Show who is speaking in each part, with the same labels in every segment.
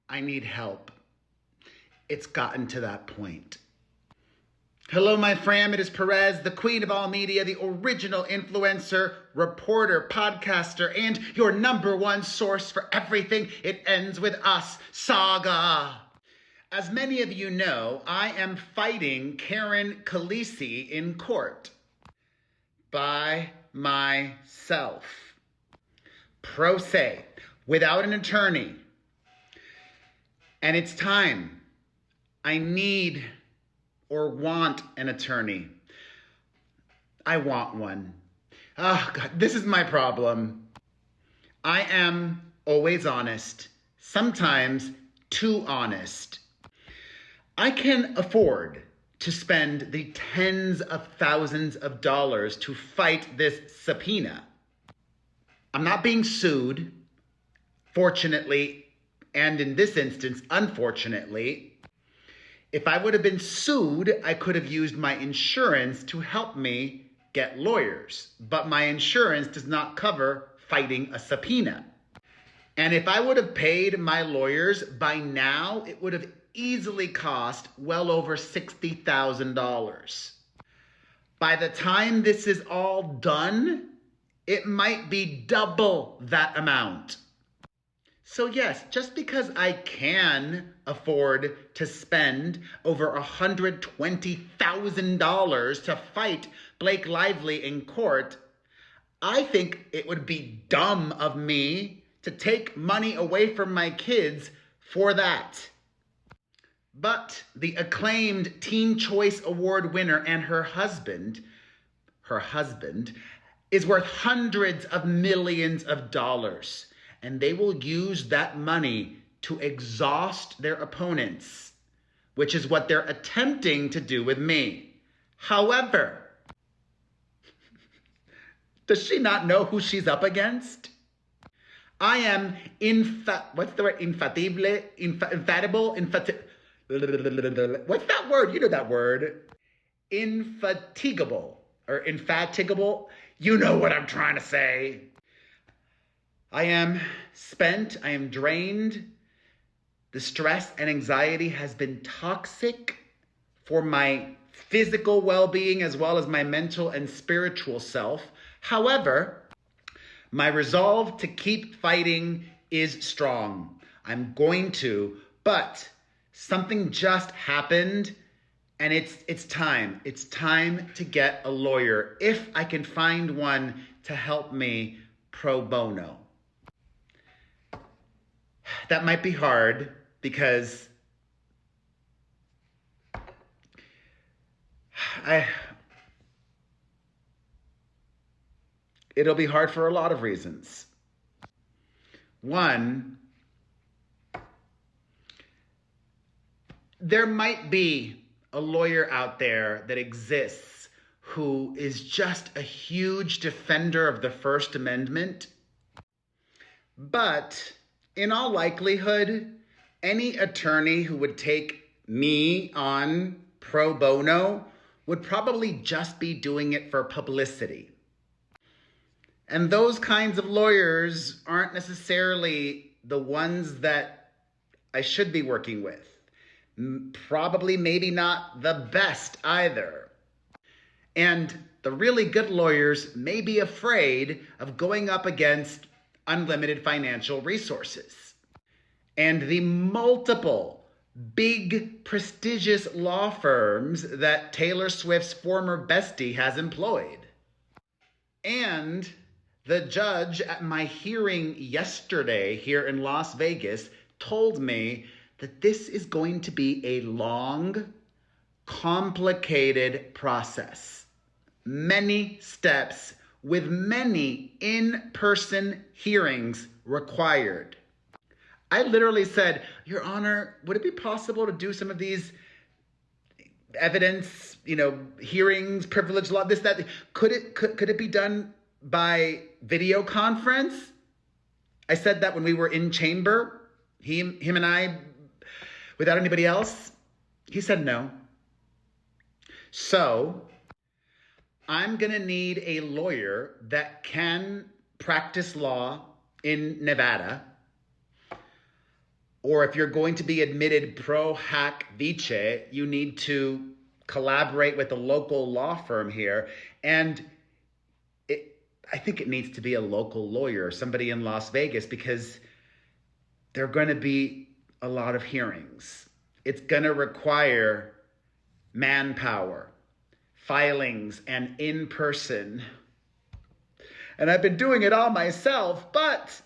Speaker 1: I need help. It's gotten to that point. Hello, my fam. It is Perez, the queen of all media, the original influencer, reporter, podcaster, and your number one source for everything It Ends With Us saga. As many of you know, I am fighting Karen Khaleesi in court by myself. Pro se, without an attorney. And it's time. I need or want an attorney. I want one. Oh, God, this is my problem. I am always honest, sometimes too honest. I can afford to spend the tens of thousands of dollars to fight this subpoena. I'm not being sued, fortunately, and in this instance, unfortunately. If I would have been sued, I could have used my insurance to help me get lawyers. But my insurance does not cover fighting a subpoena. And if I would have paid my lawyers, by now it would have easily cost well over $60,000. By the time this is all done, it might be double that amount. So yes, just because I can afford to spend over $120,000 to fight Blake Lively in court, I think it would be dumb of me to take money away from my kids for that. But the acclaimed Teen Choice Award winner and her husband is worth hundreds of millions of dollars. And they will use that money to exhaust their opponents, which is what they're attempting to do with me. However, does she not know who she's up against? I am what's that word? You know that word. Infatigable or infatigable. You know what I'm trying to say. I am spent, I am drained. The stress and anxiety has been toxic for my physical well-being as well as my mental and spiritual self. However, my resolve to keep fighting is strong. I'm going to, but something just happened and it's time. It's time to get a lawyer if I can find one to help me pro bono. That might be hard because it'll be hard for a lot of reasons. One, there might be a lawyer out there that exists who is just a huge defender of the First Amendment, but in all likelihood, any attorney who would take me on pro bono would probably just be doing it for publicity. And those kinds of lawyers aren't necessarily the ones that I should be working with. Probably maybe not the best either. And the really good lawyers may be afraid of going up against unlimited financial resources. And the multiple big prestigious law firms that Taylor Swift's former bestie has employed. And the judge at my hearing yesterday here in Las Vegas told me that this is going to be a long, complicated process. Many steps with many in-person hearings required. I literally said, Your Honor, would it be possible to do some of these evidence, hearings, privilege law, this, that? Could it be done by video conference? I said that when we were in chamber, him and I, without anybody else. He said no. So I'm going to need a lawyer that can practice law in Nevada, Or if you're going to be admitted pro hac vice, you need to collaborate with a local law firm here. And I think it needs to be a local lawyer, somebody in Las Vegas, because there are going to be a lot of hearings. It's going to require manpower, filings, and in person. And I've been doing it all myself, but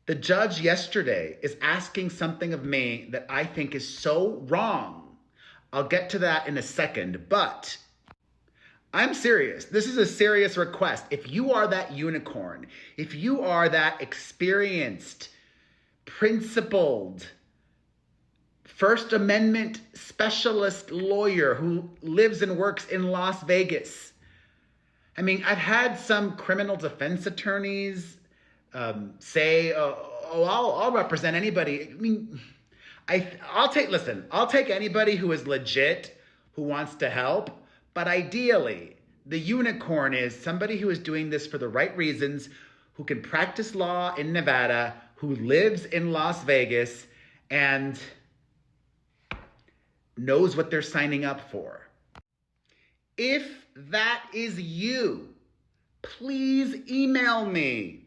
Speaker 1: the judge yesterday is asking something of me that I think is so wrong. I'll get to that in a second, but I'm serious. This is a serious request. If you are that unicorn, if you are that experienced, principled, First Amendment specialist lawyer who lives and works in Las Vegas. I mean, I've had some criminal defense attorneys say, I'll represent anybody. I mean, I'll take anybody who is legit, who wants to help. But ideally, the unicorn is somebody who is doing this for the right reasons, who can practice law in Nevada, who lives in Las Vegas, and knows what they're signing up for. If that is you, please email me.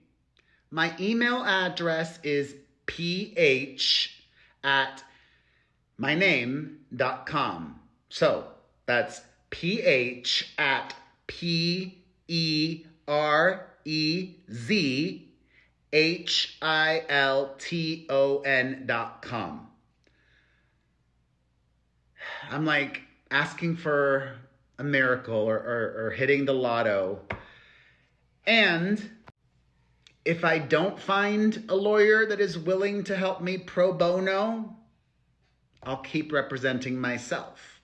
Speaker 1: My email address is ph@myname.com. So that's ph@PerezHilton.com. I'm like asking for a miracle or hitting the lotto. And if I don't find a lawyer that is willing to help me pro bono, I'll keep representing myself.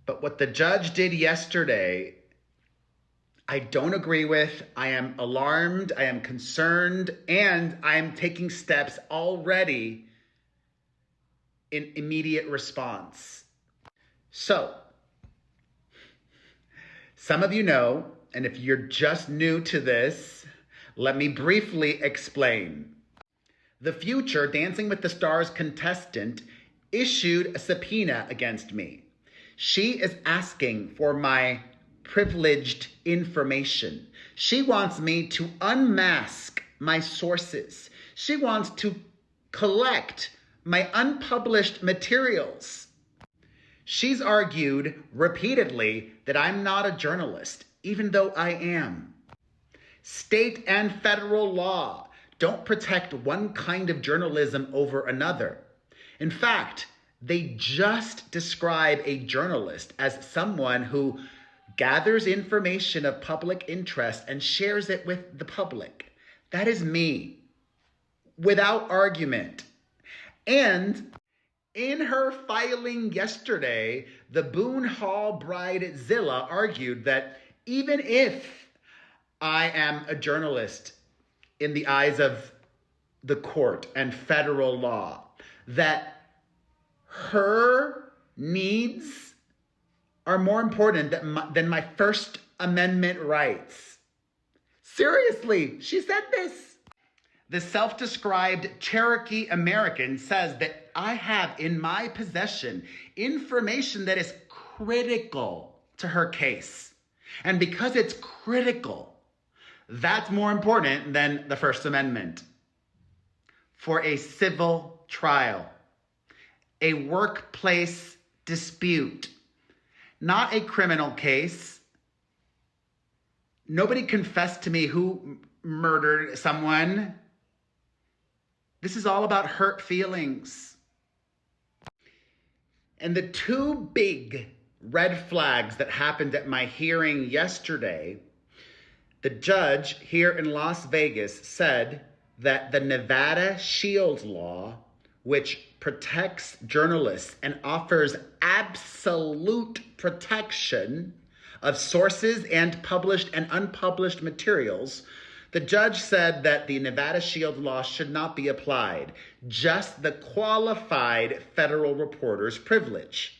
Speaker 1: But what the judge did yesterday, I don't agree with. I am alarmed, I am concerned, and I am taking steps already in immediate response. So, some of you know, and if you're just new to this, let me briefly explain. The future Dancing with the Stars contestant issued a subpoena against me. She is asking for my privileged information. She wants me to unmask my sources. She wants to collect my unpublished materials. She's argued repeatedly that I'm not a journalist, even though I am. State and federal law don't protect one kind of journalism over another. In fact, they just describe a journalist as someone who gathers information of public interest and shares it with the public. That is me, without argument. And in her filing yesterday, the Boone Hall Bridezilla argued that even if I am a journalist in the eyes of the court and federal law, that her needs are more important than my First Amendment rights. Seriously, she said this. The self-described Cherokee American says that I have in my possession information that is critical to her case. And because it's critical, that's more important than the First Amendment. For a civil trial, a workplace dispute, not a criminal case. Nobody confessed to me who murdered someone. This is all about hurt feelings. And the two big red flags that happened at my hearing yesterday, the judge here in Las Vegas said that the Nevada Shield Law, which protects journalists and offers absolute protection of sources and published and unpublished materials, the judge said that the Nevada Shield Law should not be applied, just the qualified federal reporter's privilege.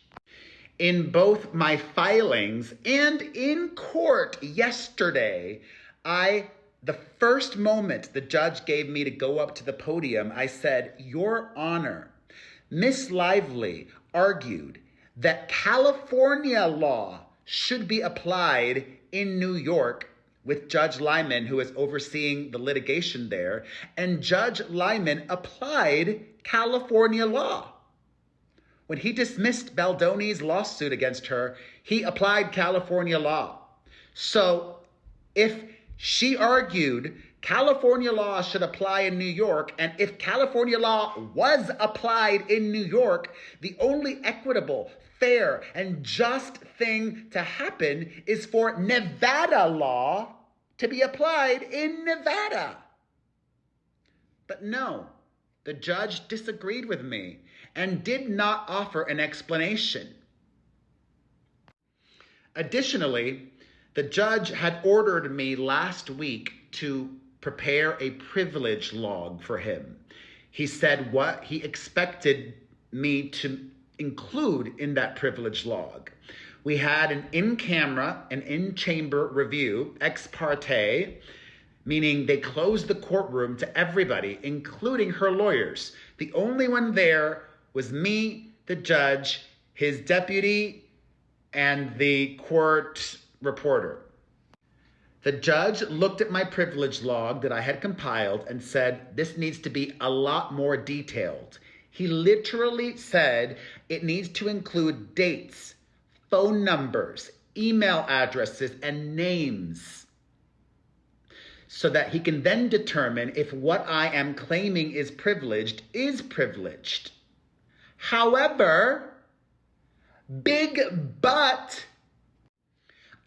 Speaker 1: In both my filings and in court yesterday, I The first moment the judge gave me to go up to the podium, I said, "Your Honor, Miss Lively argued that California law should be applied in New York with Judge Lyman, who is overseeing the litigation there, and Judge Lyman applied California law. When he dismissed Baldoni's lawsuit against her, he applied California law. So if she argued California law should apply in New York, and if California law was applied in New York, the only equitable, fair, and just thing to happen is for Nevada law to be applied in Nevada." But no, the judge disagreed with me and did not offer an explanation. Additionally, the judge had ordered me last week to prepare a privilege log for him. He said what he expected me to include in that privilege log. We had an in-camera and in-chamber review, ex parte, meaning they closed the courtroom to everybody, including her lawyers. The only one there was me, the judge, his deputy, and the court reporter. The judge looked at my privilege log that I had compiled and said, "This needs to be a lot more detailed." He literally said it needs to include dates, phone numbers, email addresses, and names, so that he can then determine if what I am claiming is privileged is privileged. However, big but,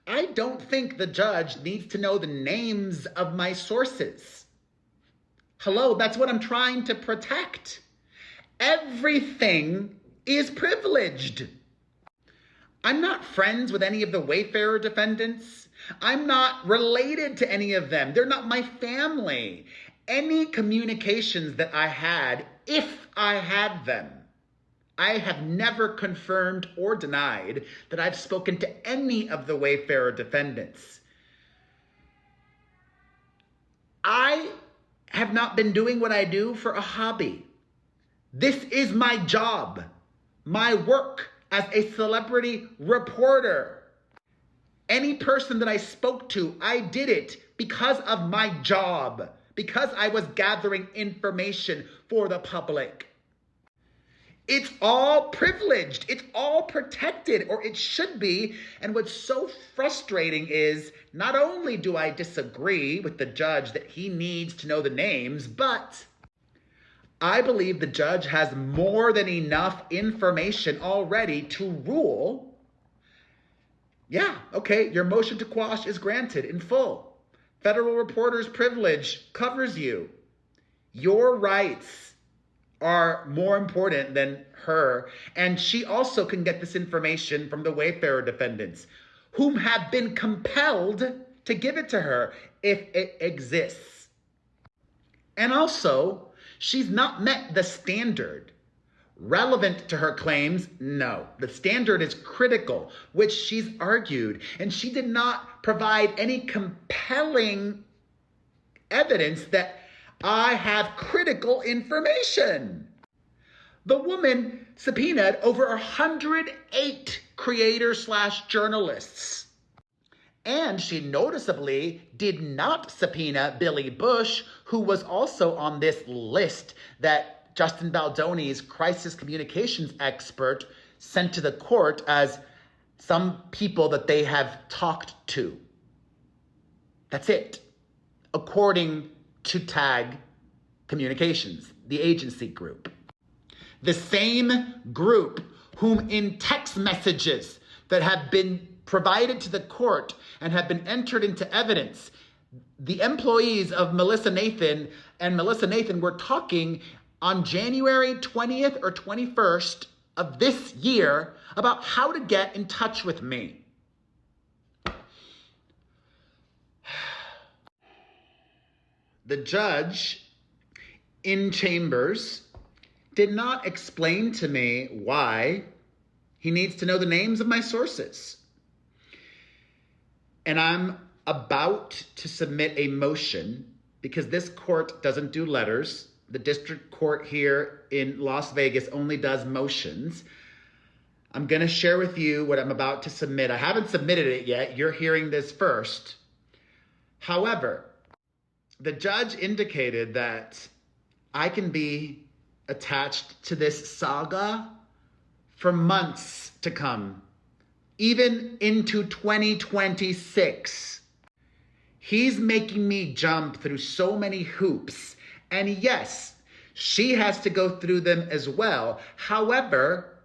Speaker 1: I don't think the judge needs to know the names of my sources. Hello, that's what I'm trying to protect. Everything is privileged. I'm not friends with any of the Wayfarer defendants. I'm not related to any of them. They're not my family. Any communications that I had, if I had them, I have never confirmed or denied that I've spoken to any of the Wayfarer defendants. I have not been doing what I do for a hobby. This is my job, my work as a celebrity reporter. Any person that I spoke to, I did it because of my job, because I was gathering information for the public. It's all privileged. It's all protected, or it should be. And what's so frustrating is not only do I disagree with the judge that he needs to know the names, but I believe the judge has more than enough information already to rule, yeah, okay, your motion to quash is granted in full. Federal reporter's privilege covers you. Your rights are more important than her. And she also can get this information from the Wayfarer defendants, whom have been compelled to give it to her if it exists. And also, she's not met the standard. Relevant to her claims? No. The standard is critical, which she's argued, and she did not provide any compelling evidence that I have critical information. The woman subpoenaed over 108 creators/journalists. And she noticeably did not subpoena Billy Bush, who was also on this list that Justin Baldoni's crisis communications expert sent to the court as some people that they have talked to. That's it, according to TAG Communications, the agency group. The same group whom in text messages that have been provided to the court and have been entered into evidence, the employees of Melissa Nathan and Melissa Nathan were talking on January 20th or 21st of this year about how to get in touch with me. The judge in chambers did not explain to me why he needs to know the names of my sources. And I'm about to submit a motion because this court doesn't do letters. The district court here in Las Vegas only does motions. I'm going to share with you what I'm about to submit. I haven't submitted it yet. You're hearing this first. However, the judge indicated that I can be attached to this saga for months to come, even into 2026. He's making me jump through so many hoops. And yes, she has to go through them as well. However,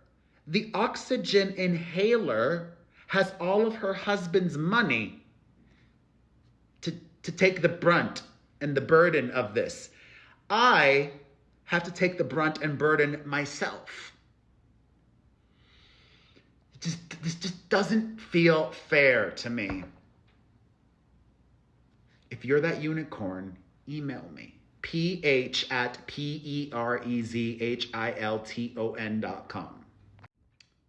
Speaker 1: the oxygen inhaler has all of her husband's money to take the brunt and the burden of this. I have to take the brunt and burden myself. This just doesn't feel fair to me. If you're that unicorn, email me. PH@PerezHilton.com.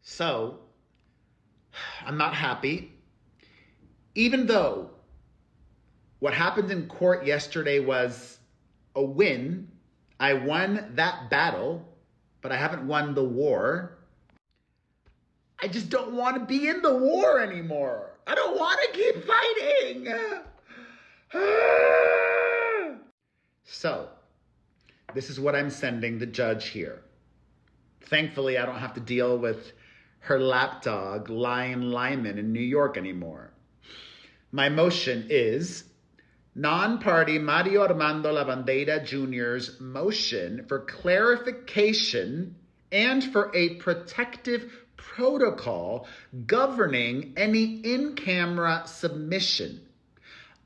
Speaker 1: So, I'm not happy. Even though what happened in court yesterday was a win, I won that battle, but I haven't won the war. I just don't want to be in the war anymore. I don't want to keep fighting. So, this is what I'm sending the judge here. Thankfully, I don't have to deal with her lapdog, Lion Lyman, in New York anymore. My motion is non-party Mario Armando Lavandera Jr.'s motion for clarification and for a protective protocol governing any in-camera submission,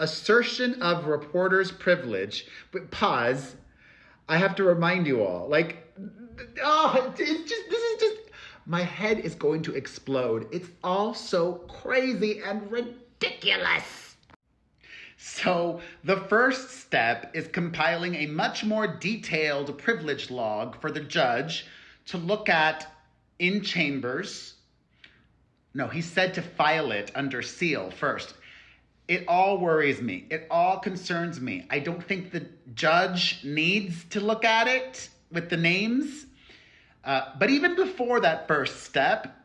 Speaker 1: assertion of reporter's privilege. But pause. I have to remind you all, this is just, my head is going to explode. It's all so crazy and ridiculous. So the first step is compiling a much more detailed privilege log for the judge to look at in chambers. No, he said to file it under seal first. It all worries me. It all concerns me. I don't think the judge needs to look at it with the names. But even before that first step,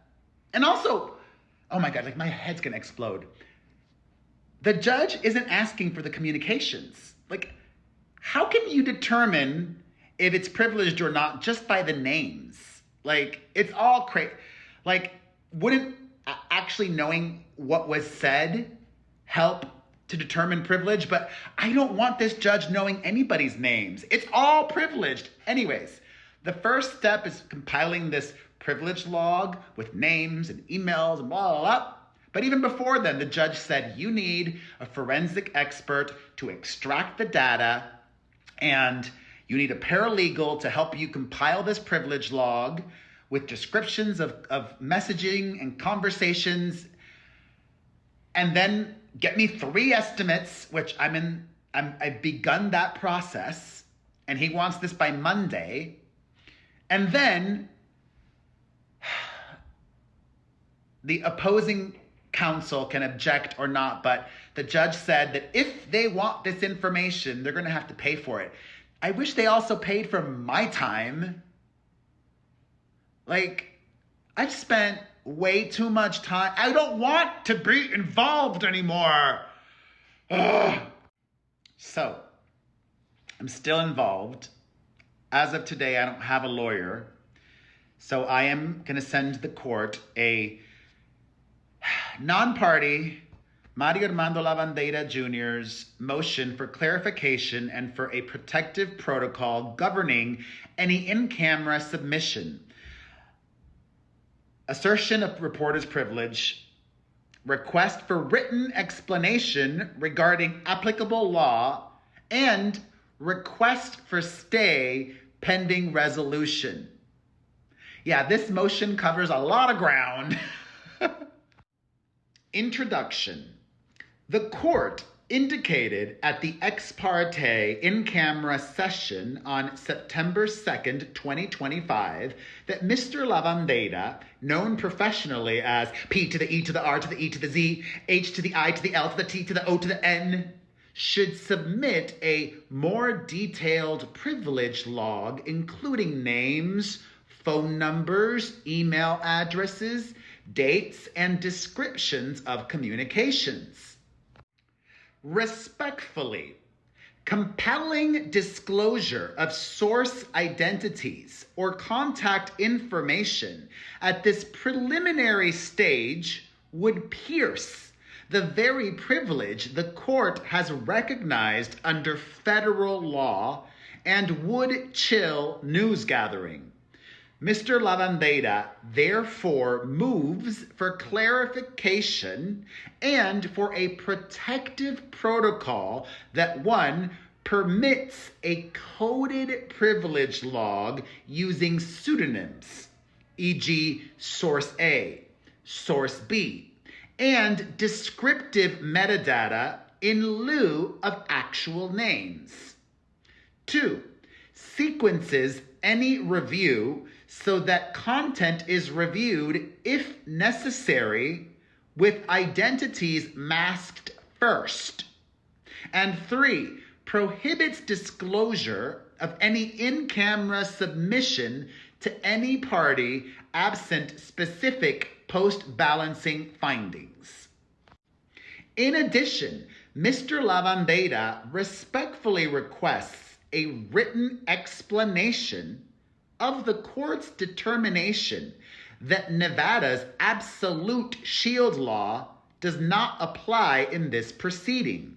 Speaker 1: and also, oh my God, my head's gonna explode. The judge isn't asking for the communications. How can you determine if it's privileged or not just by the names? It's all crazy. Wouldn't actually knowing what was said help to determine privilege? But I don't want this judge knowing anybody's names. It's all privileged. Anyways, the first step is compiling this privilege log with names and emails and blah, blah, blah. But even before then, the judge said you need a forensic expert to extract the data, and you need a paralegal to help you compile this privilege log with descriptions of messaging and conversations, and then get me 3 estimates, which I've begun that process, and he wants this by Monday. And then the opposing counsel can object or not, but the judge said that if they want this information, they're going to have to pay for it. I wish they also paid for my time. I've spent way too much time. I don't want to be involved anymore. Ugh. So, I'm still involved. As of today, I don't have a lawyer. So I am going to send the court a non-party Mario Armando Lavandera Jr.'s motion for clarification and for a protective protocol governing any in-camera submission, assertion of reporter's privilege, request for written explanation regarding applicable law, and request for stay pending resolution. Yeah, this motion covers a lot of ground. Introduction. The court indicated at the ex parte in-camera session on September 2nd, 2025, that Mr. Lavandera, known professionally as P to the E to the R to the E to the Z, H to the I to the L to the T to the O to the N, should submit a more detailed privilege log, including names, phone numbers, email addresses, dates, and descriptions of communications. Respectfully, compelling disclosure of source identities or contact information at this preliminary stage would pierce the very privilege the court has recognized under federal law and would chill news gathering. Mr. Lavandera therefore moves for clarification and for a protective protocol that, one, permits a coded privilege log using pseudonyms, e.g. source A, source B, and descriptive metadata in lieu of actual names. 2, sequences any review so that content is reviewed, if necessary, with identities masked first. And 3, prohibits disclosure of any in-camera submission to any party absent specific post-balancing findings. In addition, Mr. Lavandera respectfully requests a written explanation of the court's determination that Nevada's absolute shield law does not apply in this proceeding.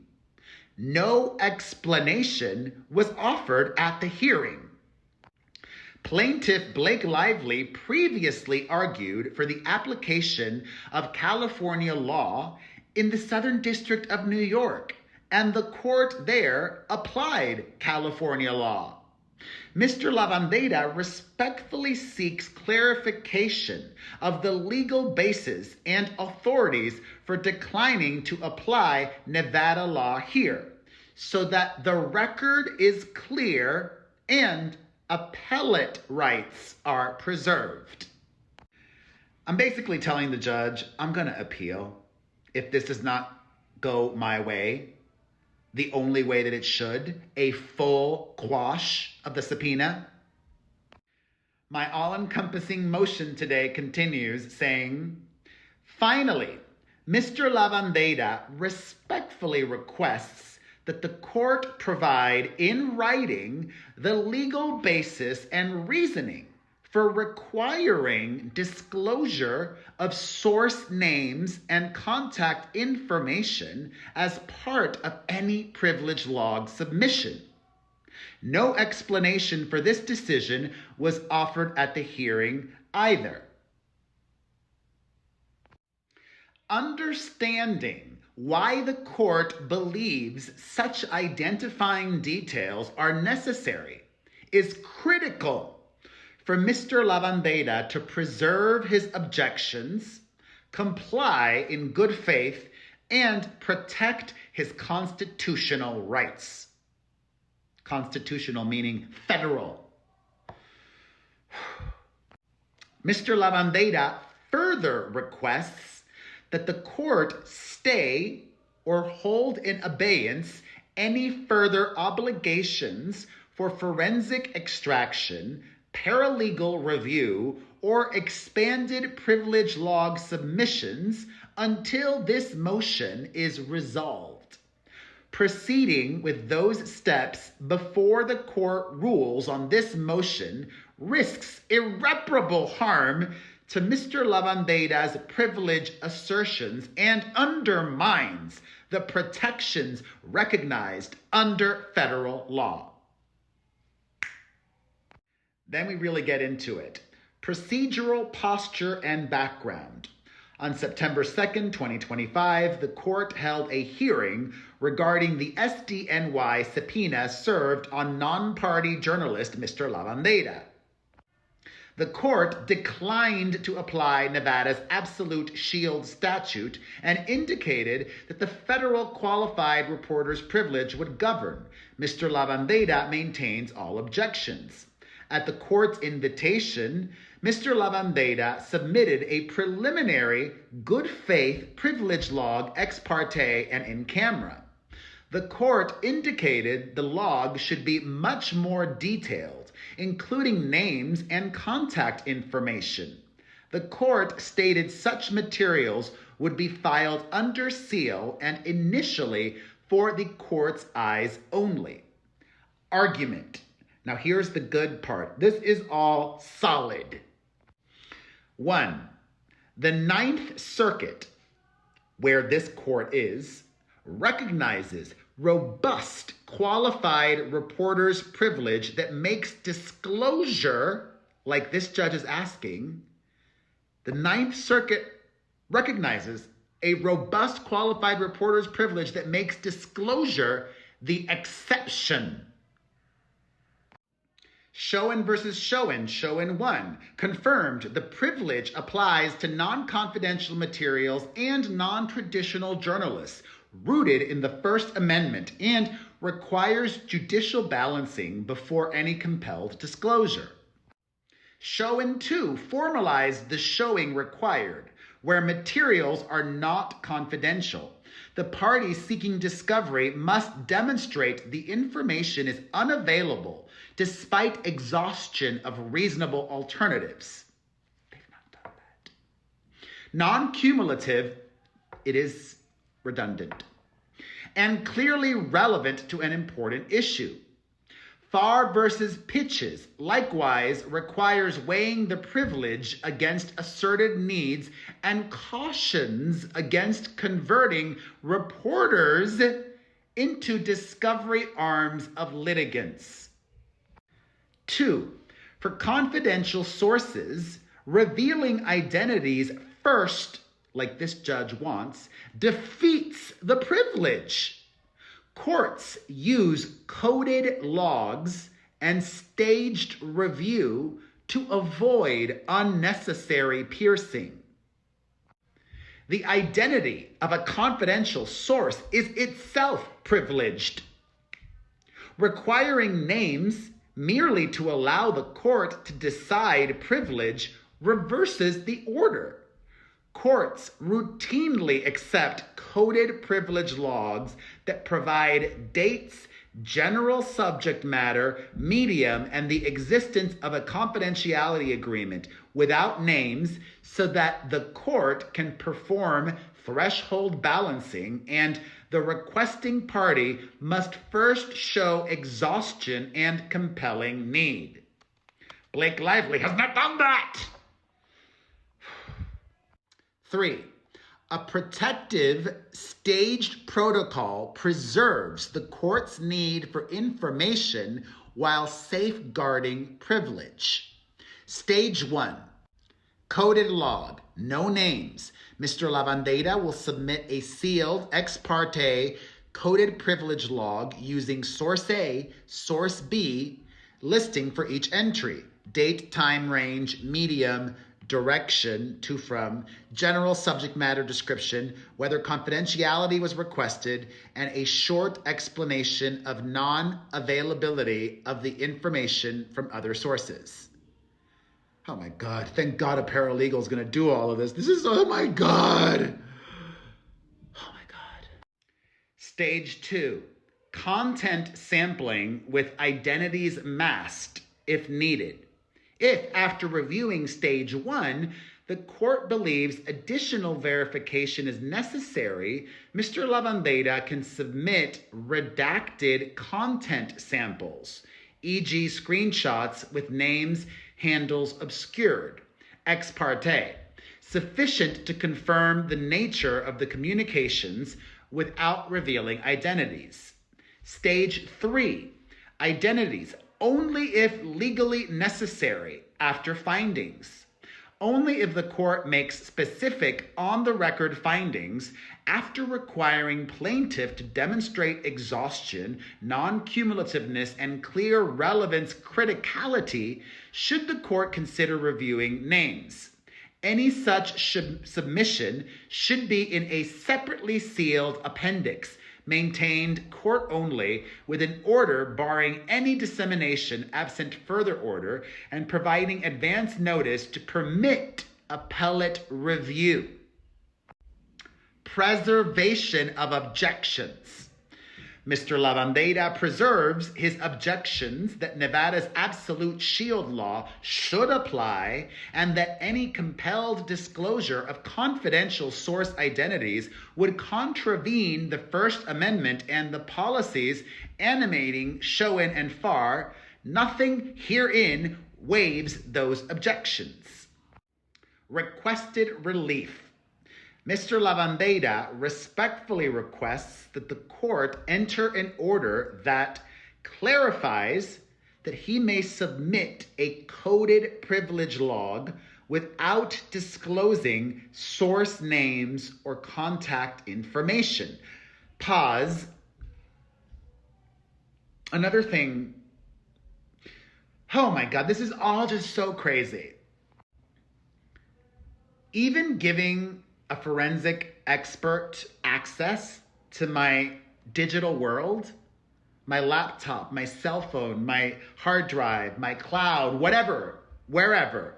Speaker 1: No explanation was offered at the hearing. Plaintiff Blake Lively previously argued for the application of California law in the Southern District of New York, and the court there applied California law. Mr. Lavandera respectfully seeks clarification of the legal basis and authorities for declining to apply Nevada law here, so that the record is clear and appellate rights are preserved. I'm basically telling the judge I'm going to appeal if this does not go my way, the only way that it should, a full quash of the subpoena. My all-encompassing motion today continues saying, finally, Mr. Lavandera respectfully requests that the court provide in writing the legal basis and reasoning for requiring disclosure of source names and contact information as part of any privilege log submission. No explanation for this decision was offered at the hearing either. Understanding why the court believes such identifying details are necessary is critical for Mr. Lavandera to preserve his objections, comply in good faith, and protect his constitutional rights. Constitutional meaning federal. Mr. Lavandera further requests that the court stay or hold in abeyance any further obligations for forensic extraction, paralegal review, or expanded privilege log submissions until this motion is resolved. Proceeding with those steps before the court rules on this motion risks irreparable harm to Mr. Lavandera's privilege assertions and undermines the protections recognized under federal law. Then we really get into it. Procedural posture and background. On September 2nd, 2025, the court held a hearing regarding the SDNY subpoena served on non-party journalist Mr. Lavandera. The court declined to apply Nevada's absolute shield statute and indicated that the federal qualified reporter's privilege would govern. Mr. Lavandera maintains all objections. At the court's invitation, Mr. Lavandera submitted a preliminary good faith privilege log ex parte and in camera. The court indicated the log should be much more detailed, including names and contact information. The court stated such materials would be filed under seal and initially for the court's eyes only. Argument. Now here's the good part. This is all solid. 1. The Ninth Circuit, where this court is, recognizes robust qualified reporter's privilege that makes disclosure, like this judge is asking. The Ninth Circuit recognizes a robust qualified reporter's privilege that makes disclosure the exception. Schoen versus Schoen, Schoen 1, confirmed the privilege applies to non-confidential materials and non-traditional journalists, rooted in the First Amendment, and requires judicial balancing before any compelled disclosure. Schoen 2 formalized the showing required, where materials are not confidential. The party seeking discovery must demonstrate the information is unavailable despite exhaustion of reasonable alternatives. They've not done that. Non-cumulative, it is redundant, and clearly relevant to an important issue. Farr versus Pitches likewise requires weighing the privilege against asserted needs and cautions against converting reporters into discovery arms of litigants. 2. For confidential sources, revealing identities first, like this judge wants, defeats the privilege. Courts use coded logs and staged review to avoid unnecessary piercing. The identity of a confidential source is itself privileged. Requiring names merely to allow the court to decide privilege reverses the order. Courts routinely accept coded privilege logs that provide dates, general subject matter, medium, and the existence of a confidentiality agreement without names so that the court can perform threshold balancing, and the requesting party must first show exhaustion and compelling need. Blake Lively has not done that. 3. A protective staged protocol preserves the court's need for information while safeguarding privilege. Stage 1. Coded log, no names. Mr. Lavandera will submit a sealed ex parte coded privilege log using source A, source B, listing for each entry, date, time range, medium, direction to from, general subject matter description, whether confidentiality was requested, and a short explanation of non-availability of the information from other sources. Oh my God, thank God a paralegal is going to do all of this. This is, oh my God. Oh my God. Stage 2, content sampling with identities masked if needed. If, after reviewing stage 1, the court believes additional verification is necessary, Mr. Lavandera can submit redacted content samples, e.g. screenshots with names, handles obscured, ex parte, sufficient to confirm the nature of the communications without revealing identities. Stage 3, identities only if legally necessary after findings. only if the court makes specific on-the-record findings after requiring plaintiff to demonstrate exhaustion, non-cumulativeness, and clear relevance criticality should the court consider reviewing names. Any such submission should be in a separately sealed appendix, maintained court only, with an order barring any dissemination absent further order and providing advance notice to permit appellate review. Preservation of objections. Mr. Lavandera preserves his objections that Nevada's absolute shield law should apply and that any compelled disclosure of confidential source identities would contravene the First Amendment and the policies animating Schoen and Farr. Nothing herein waives those objections. Requested relief. Mr. Lavandera respectfully requests that the court enter an order that clarifies that he may submit a coded privilege log without disclosing source names or contact information. Pause. Another thing. Oh my God, this is all just so crazy. Even giving a forensic expert access to my digital world, my laptop, my cell phone, my hard drive, my cloud, whatever, wherever,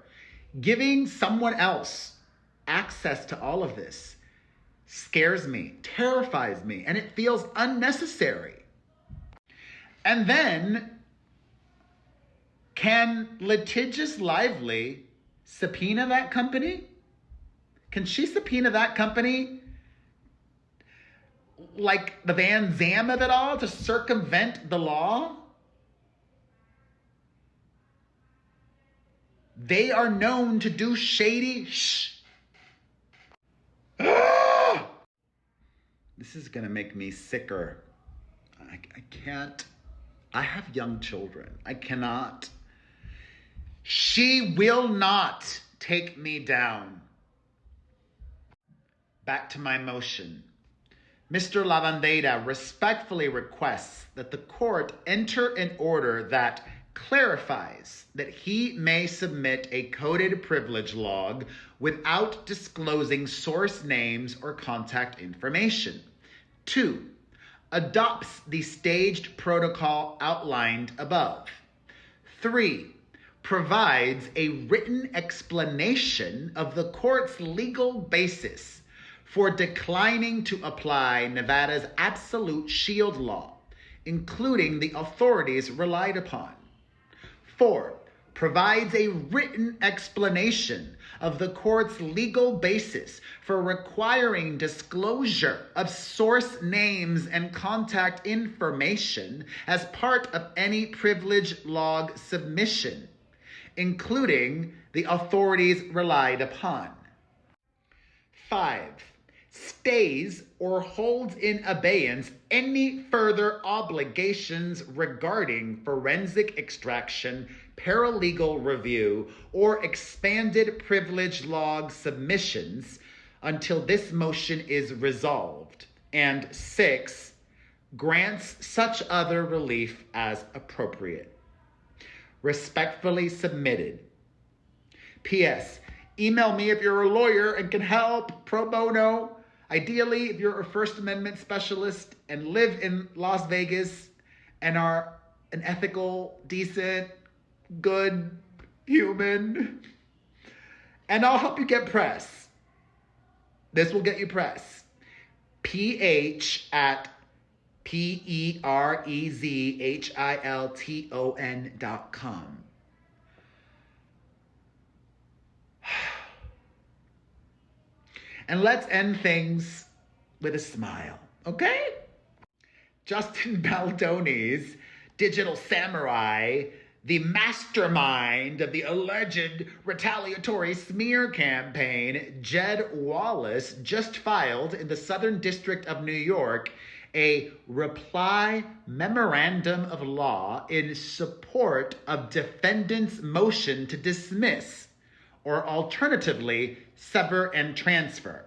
Speaker 1: giving someone else access to all of this scares me, terrifies me, and it feels unnecessary. And then, can Litigious Lively subpoena that company? Can she subpoena that company like the Van Zam of it all to circumvent the law? They are known to do shady This is going to make me sicker. I can't. I have young children. I cannot. She will not take me down. Back to my motion. Mr. Lavandera respectfully requests that the court enter an order that clarifies that he may submit a coded privilege log without disclosing source names or contact information. 2. Adopts the staged protocol outlined above. 3. Provides a written explanation of the court's legal basis for declining to apply Nevada's absolute shield law, including the authorities relied upon. 4. Provides a written explanation of the court's legal basis for requiring disclosure of source names and contact information as part of any privilege log submission, including the authorities relied upon. 5. Stays or holds in abeyance any further obligations regarding forensic extraction, paralegal review, or expanded privilege log submissions until this motion is resolved. And 6, grants such other relief as appropriate. Respectfully submitted. P.S. Email me if you're a lawyer and can help pro bono. Ideally, if you're a First Amendment specialist and live in Las Vegas and are an ethical, decent, good human. And I'll help you get press. This will get you press. PH@PerezHilton.com. And let's end things with a smile, okay? Justin Baldoni's digital samurai, the mastermind of the alleged retaliatory smear campaign, Jed Wallace, just filed in the Southern District of New York a reply memorandum of law in support of defendant's motion to dismiss or alternatively, sever and transfer.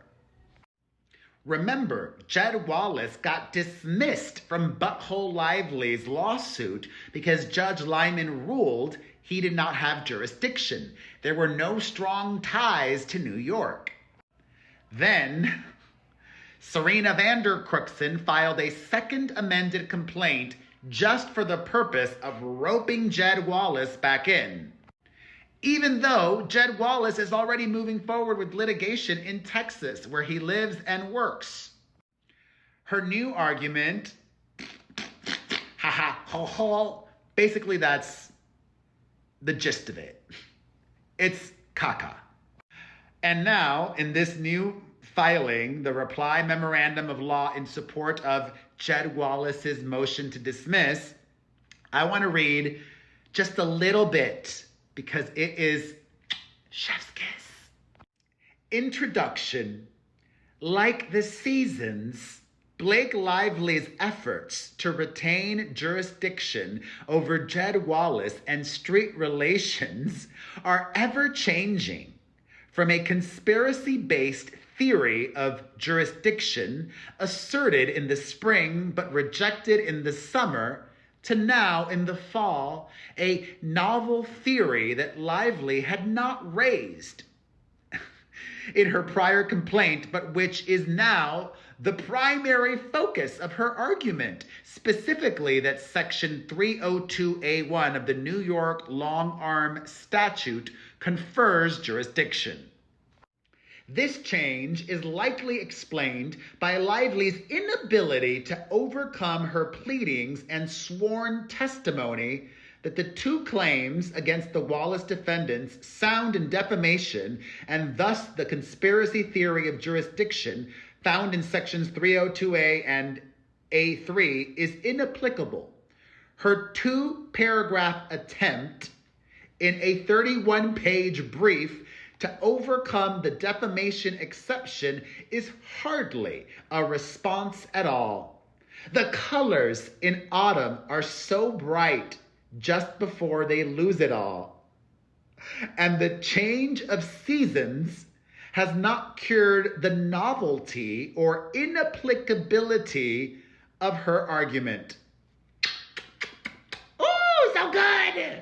Speaker 1: Remember, Jed Wallace got dismissed from Butthole Lively's lawsuit because Judge Lyman ruled he did not have jurisdiction. There were no strong ties to New York. Then, Serena Vandercrooksen filed a second amended complaint just for the purpose of roping Jed Wallace back in, even though Jed Wallace is already moving forward with litigation in Texas, where he lives and works. Her new argument, basically that's the gist of it. It's caca. And now, in this new filing, the reply memorandum of law in support of Jed Wallace's motion to dismiss, I want to read just a little bit because it is chef's kiss. Introduction. Like the seasons, Blake Lively's efforts to retain jurisdiction over Jed Wallace and street relations are ever-changing. From a conspiracy-based theory of jurisdiction asserted in the spring but rejected in the summer, to now in the fall, a novel theory that Lively had not raised in her prior complaint, but which is now the primary focus of her argument, specifically that Section 302A1 of the New York Long-Arm Statute confers jurisdiction. This change is likely explained by Lively's inability to overcome her pleadings and sworn testimony that the two claims against the Wallace defendants sound in defamation, and thus the conspiracy theory of jurisdiction found in sections 302A and A3 is inapplicable. Her two-paragraph attempt in a 31-page brief to overcome the defamation exception is hardly a response at all. The colors in autumn are so bright just before they lose it all. And the change of seasons has not cured the novelty or inapplicability of her argument. Oh, so good!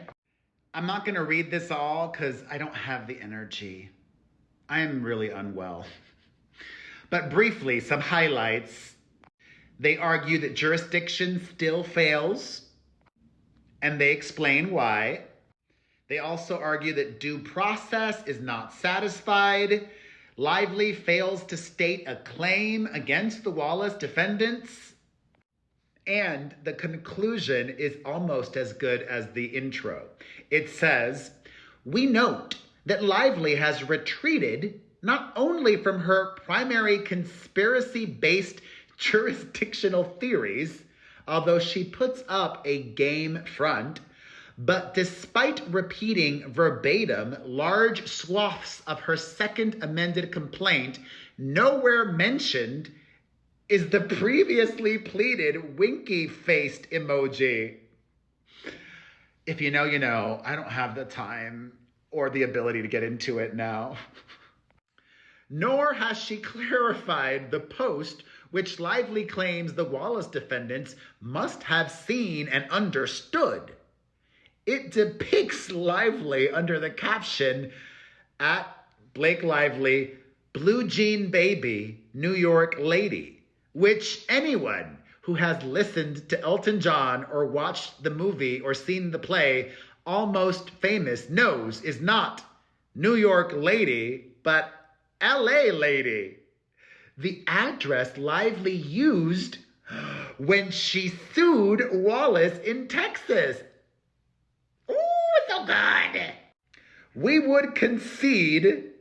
Speaker 1: I'm not going to read this all because I don't have the energy. I am really unwell. But briefly, some highlights. They argue that jurisdiction still fails, and they explain why. They also argue that due process is not satisfied. Lively fails to state a claim against the Wallace defendants. And the conclusion is almost as good as the intro. It says, "We note that Lively has retreated not only from her primary conspiracy-based jurisdictional theories, although she puts up a game front, but despite repeating verbatim large swaths of her second amended complaint, nowhere mentioned is the previously pleaded winky-faced emoji." If you know, you know. I don't have the time or the ability to get into it now. Nor has she clarified the post which Lively claims the Wallace defendants must have seen and understood. It depicts Lively under the caption, at Blake Lively, Blue Jean Baby, New York Lady, which anyone who has listened to Elton John or watched the movie or seen the play Almost Famous knows is not New York Lady, but LA Lady. The address Lively used when she sued Wallace in Texas. Ooh, so good. We would concede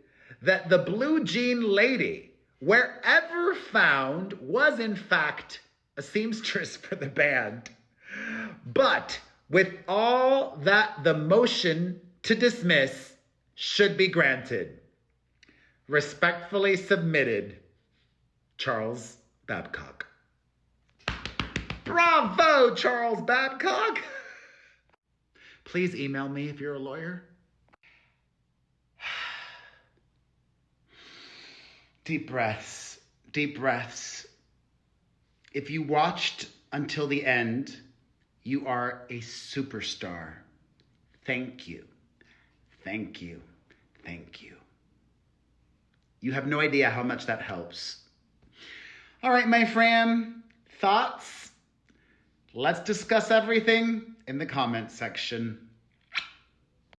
Speaker 1: that the Blue Jean Lady, wherever found, was in fact a seamstress for the band. But with all that, the motion to dismiss should be granted. Respectfully submitted, Charles Babcock. Bravo, Charles Babcock! Please email me if you're a lawyer. Deep breaths, deep breaths. If you watched until the end, you are a superstar. Thank you, thank you, thank you. You have no idea how much that helps. All right, my fam, thoughts? Let's discuss everything in the comments section.